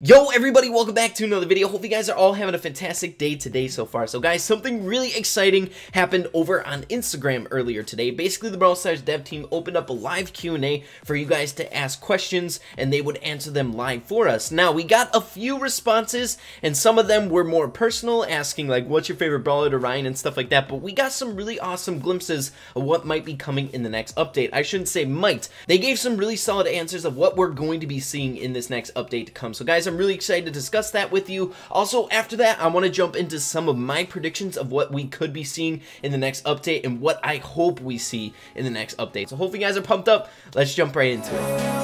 Yo everybody, welcome back to another video. Hope you guys are all having a fantastic day today so far. So guys, something really exciting happened over on Instagram earlier today. Basically, the Brawl Stars dev team opened up a live Q&A for you guys to ask questions and they would answer them live for us. Now, we got a few responses and some of them were more personal, asking like, what's your favorite brawler to Ryan and stuff like that. But we got some really awesome glimpses of what might be coming in the next update. I shouldn't say might. They gave some really solid answers of what we're going to be seeing in this next update to come. So guys, I'm really excited to discuss that with you. Also, after that, I want to jump into some of my predictions of what we could be seeing in the next update and what I hope we see in the next update. So hopefully you guys are pumped up. Let's jump right into it.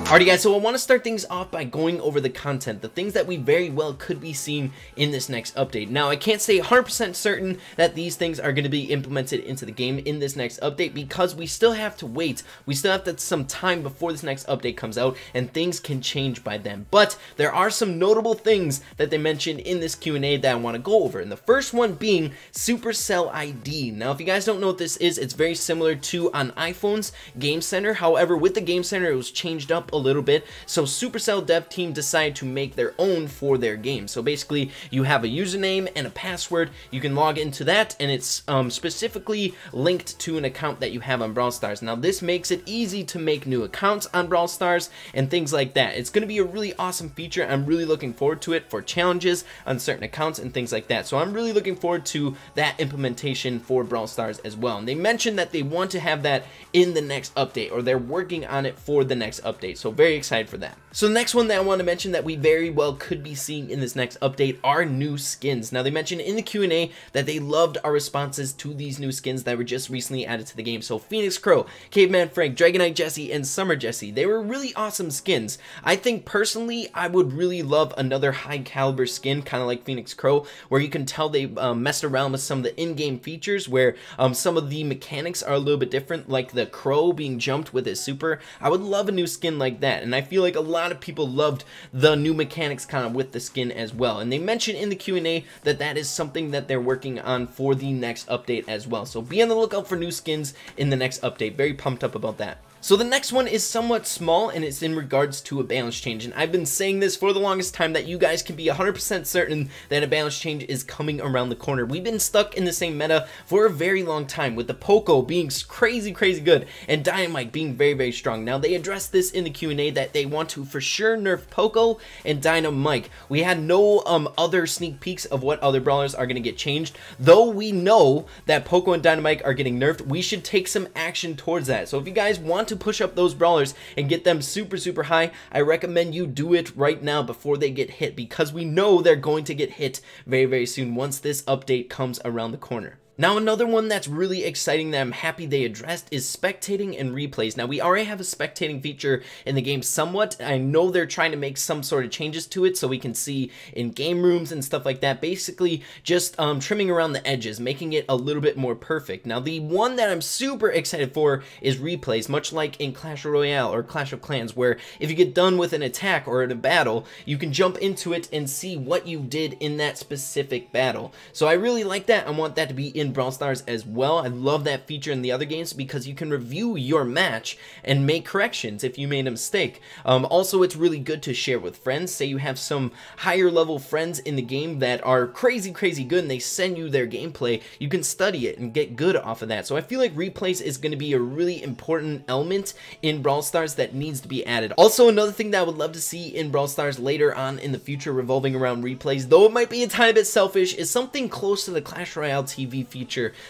Alrighty guys, so I want to start things off by going over the content, the things that we very well could be seeing in this next update. Now, I can't say 100% certain that these things are going to be implemented into the game in this next update because we still have to wait. We still have some time before this next update comes out and things can change by then. But there are some notable things that they mentioned in this Q&A that I want to go over. And the first one being Supercell ID. Now, if you guys don't know what this is, it's very similar to on iPhone's Game Center. However, with the Game Center, it was changed up a little bit, so Supercell dev team decided to make their own for their game. So basically, you have a username and a password. You can log into that, and it's specifically linked to an account that you have on Brawl Stars. Now, this makes it easy to make new accounts on Brawl Stars and things like that. It's going to be a really awesome feature. I'm really looking forward to it for challenges on certain accounts and things like that. So I'm really looking forward to that implementation for Brawl Stars as well. And they mentioned that they want to have that in the next update, or they're working on it for the next update. So very excited for that. So the next one that I want to mention that we very well could be seeing in this next update are new skins. Now, they mentioned in the Q&A that they loved our responses to these new skins that were just recently added to the game. So Phoenix Crow, Caveman Frank, Dragonite Jesse, and Summer Jesse. They were really awesome skins. I think personally, I would really love another high caliber skin, kind of like Phoenix Crow, where you can tell they messed around with some of the in-game features where some of the mechanics are a little bit different, like the Crow being jumped with his super. I would love a new skin like that, and I feel like a lot of people loved the new mechanics kind of with the skin as well. And they mentioned in the Q&A that that is something that they're working on for the next update as well. So be on the lookout for new skins in the next update. Very pumped up about that. So the next one is somewhat small, and it's in regards to a balance change. And I've been saying this for the longest time that you guys can be 100% certain that a balance change is coming around the corner. We've been stuck in the same meta for a very long time, with the Poco being crazy good and Dynamite being very strong. Now, they addressed this in the Q&A that they want to for sure nerf Poco and Dynamite. We had no other sneak peeks of what other brawlers are going to get changed. Though we know that Poco and Dynamite are getting nerfed, we should take some action towards that. So if you guys want to push up those brawlers and get them super high, I recommend you do it right now before they get hit, because we know they're going to get hit very soon once this update comes around the corner. Now, another one that's really exciting that I'm happy they addressed is spectating and replays. Now, we already have a spectating feature in the game somewhat. I know they're trying to make some sort of changes to it so we can see in game rooms and stuff like that. Basically, just trimming around the edges, making it a little bit more perfect. Now, the one that I'm super excited for is replays, much like in Clash Royale or Clash of Clans, where if you get done with an attack or in a battle, you can jump into it and see what you did in that specific battle. So I really like that. I want that to be in Brawl Stars as well. I love that feature in the other games because you can review your match and make corrections if you made a mistake. Also, it's really good to share with friends. Say you have some higher level friends in the game that are crazy good and they send you their gameplay. You can study it and get good off of that. So I feel like replays is going to be a really important element in Brawl Stars that needs to be added. Also, another thing that I would love to see in Brawl Stars later on in the future revolving around replays, though it might be a tiny bit selfish, is something close to the Clash Royale TV feature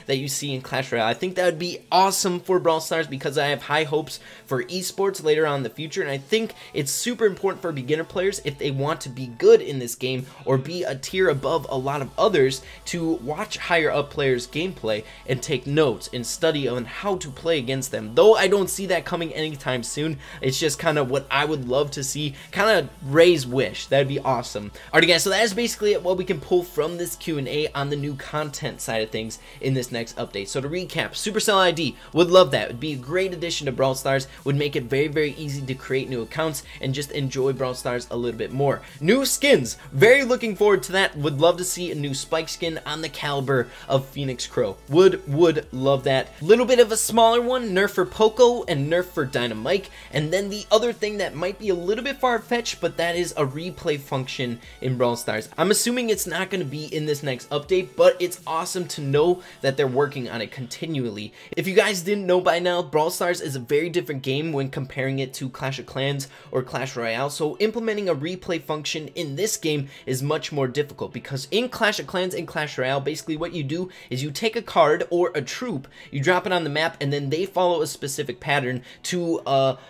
that you see in Clash Royale. I think that would be awesome for Brawl Stars because I have high hopes for esports later on in the future, and I think it's super important for beginner players if they want to be good in this game or be a tier above a lot of others to watch higher up players gameplay and take notes and study on how to play against them. Though I don't see that coming anytime soon, it's just kind of what I would love to see, kind of Ray's wish. That'd be awesome. Alright guys, so that is basically what we can pull from this Q&A on the new content side of things. things in this next update. So to recap, Supercell ID, would love that. It would be a great addition to Brawl Stars, would make it very, very easy to create new accounts and just enjoy Brawl Stars a little bit more. New skins, very looking forward to that. Would love to see a new Spike skin on the caliber of Phoenix Crow. Would love that. Little bit of a smaller one, nerf for Poco and nerf for Dynamite. And then the other thing that might be a little bit far-fetched, but that is a replay function in Brawl Stars. I'm assuming it's not going to be in this next update, but it's awesome to know that they're working on it continually. If you guys didn't know by now, Brawl Stars is a very different game when comparing it to Clash of Clans or Clash Royale, so implementing a replay function in this game is much more difficult, because in Clash of Clans and Clash Royale, basically what you do is you take a card or a troop, you drop it on the map, and then they follow a specific pattern to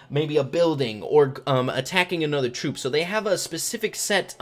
maybe a building or attacking another troop. So they have a specific set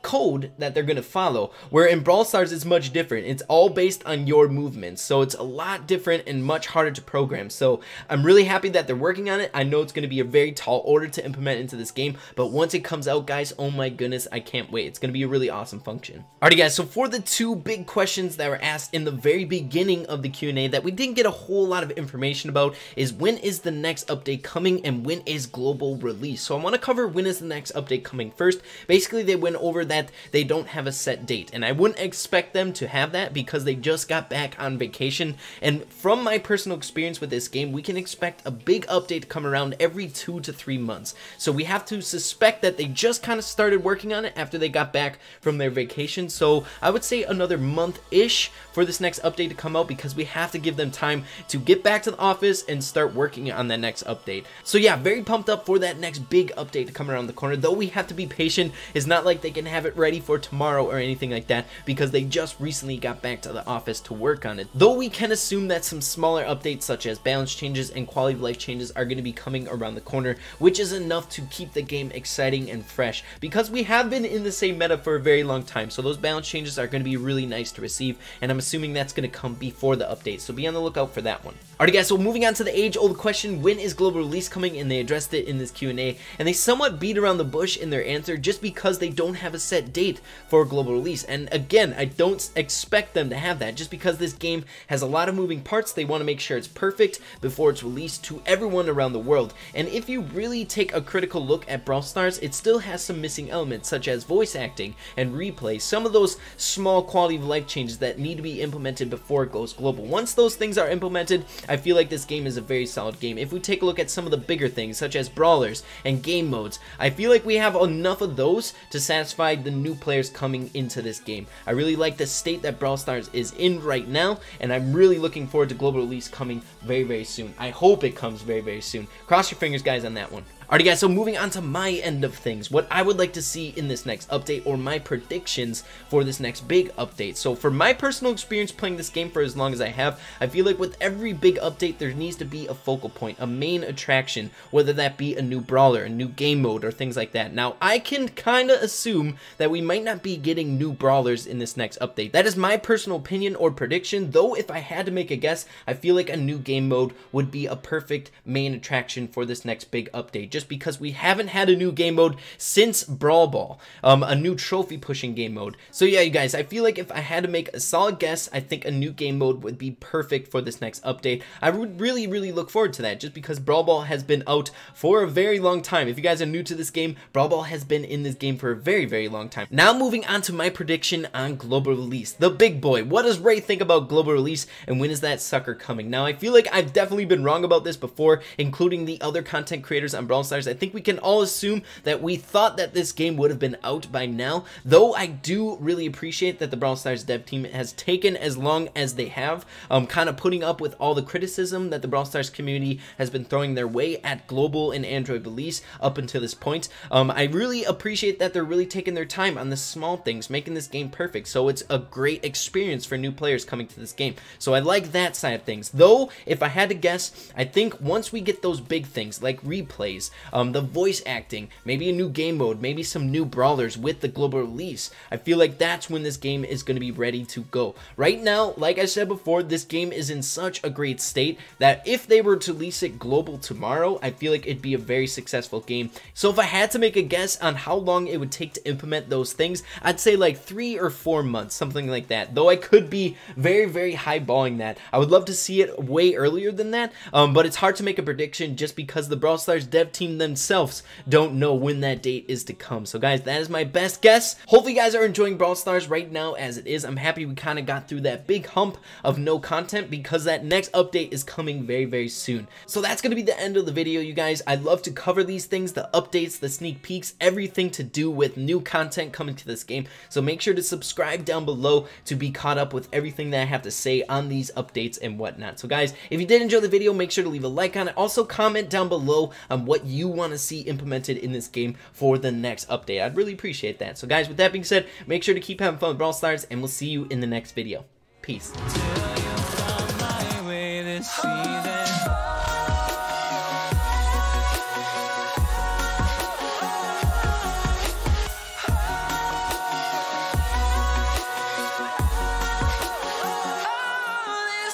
code that they're going to follow, where in Brawl Stars it's much different. It's all based on your movements, so it's a lot different and much harder to program. So I'm really happy that they're working on it. I know it's going to be a very tall order to implement into this game, but once it comes out, guys, oh my goodness, I can't wait. It's going to be a really awesome function. Alrighty guys, so for the two big questions that were asked in the very beginning of the Q&A that we didn't get a whole lot of information about is when is the next update coming and when is global release. So I want to cover when is the next update coming first. Basically, they went over that they don't have a set date, and I wouldn't expect them to have that because they just got back on vacation. And from my personal experience with this game, we can expect a big update to come around every 2 to 3 months. So we have to suspect that they just kind of started working on it after they got back from their vacation. So I would say another month-ish for this next update to come out, because we have to give them time to get back to the office and start working on that next update. So yeah, very pumped up for that next big update to come around the corner, though we have to be patient. It's not like they can have it ready for tomorrow or anything like that, because they just recently got back to the office to work on it. Though we can assume that some smaller updates such as balance changes and quality of life changes are going to be coming around the corner, which is enough to keep the game exciting and fresh, because we have been in the same meta for a very long time. So those balance changes are going to be really nice to receive, and I'm assuming that's going to come before the update, so be on the lookout for that one. Alright guys, so moving on to the age-old question, when is global release coming? And they addressed it in this Q&A, and they somewhat beat around the bush in their answer just because they don't have a set date for global release. And again, I don't expect them to have that, just because this game has a lot of moving parts. They want to make sure it's perfect before it's released to everyone around the world. And if you really take a critical look at Brawl Stars, it still has some missing elements such as voice acting and replay, some of those small quality of life changes that need to be implemented before it goes global. Once those things are implemented, I feel like this game is a very solid game. If we take a look at some of the bigger things such as brawlers and game modes, I feel like we have enough of those to satisfy the new players coming into this game. I really like the state that Brawl Stars is in right now, and I'm really looking forward to global release coming very, very soon. I hope it comes very, very soon. Cross your fingers, guys, on that one. Alrighty guys, so moving on to my end of things, what I would like to see in this next update, or my predictions for this next big update. So for my personal experience playing this game for as long as I have, I feel like with every big update there needs to be a focal point, a main attraction, whether that be a new brawler, a new game mode, or things like that. Now I can kind of assume that we might not be getting new brawlers in this next update. That is my personal opinion or prediction, though if I had to make a guess, I feel like a new game mode would be a perfect main attraction for this next big update, just because we haven't had a new game mode since Brawl Ball, a new trophy pushing game mode. So yeah, you guys, I feel like if I had to make a solid guess, I think a new game mode would be perfect for this next update. I would really, really look forward to that, just because Brawl Ball has been out for a very long time. If you guys are new to this game, Brawl Ball has been in this game for a very, very long time. Now moving on to my prediction on global release, the big boy. What does Ray think about global release, and when is that sucker coming? Now I feel like I've definitely been wrong about this before, including the other content creators on Brawl Stars. I think we can all assume that we thought that this game would have been out by now, though I do really appreciate that the Brawl Stars dev team has taken as long as they have, kind of putting up with all the criticism that the Brawl Stars community has been throwing their way at global and Android release up until this point. I really appreciate that they're really taking their time on the small things, making this game perfect, so it's a great experience for new players coming to this game. So I like that side of things, though if I had to guess, I think once we get those big things like replays, the voice acting, maybe a new game mode, maybe some new brawlers with the global release. I feel like that's when this game is going to be ready to go. Right now, like I said before, this game is in such a great state that if they were to release it global tomorrow, I feel like it'd be a very successful game. So if I had to make a guess on how long it would take to implement those things, I'd say like 3 or 4 months, something like that. Though I could be very, very highballing that. I would love to see it way earlier than that, but it's hard to make a prediction just because the Brawl Stars dev team themselves don't know when that date is to come. So guys, that is my best guess. Hopefully you guys are enjoying Brawl Stars right now as it is. I'm happy we kind of got through that big hump of no content because that next update is coming very, very soon. So that's going to be the end of the video, you guys. I'd love to cover these things, the updates, the sneak peeks, everything to do with new content coming to this game. So make sure to subscribe down below to be caught up with everything that I have to say on these updates and whatnot. So guys, if you did enjoy the video, make sure to leave a like on it. Also comment down below on what you want to see implemented in this game for the next update. I'd really appreciate that. So guys, with that being said, make sure to keep having fun with Brawl Stars, and we'll see you in the next video. Peace.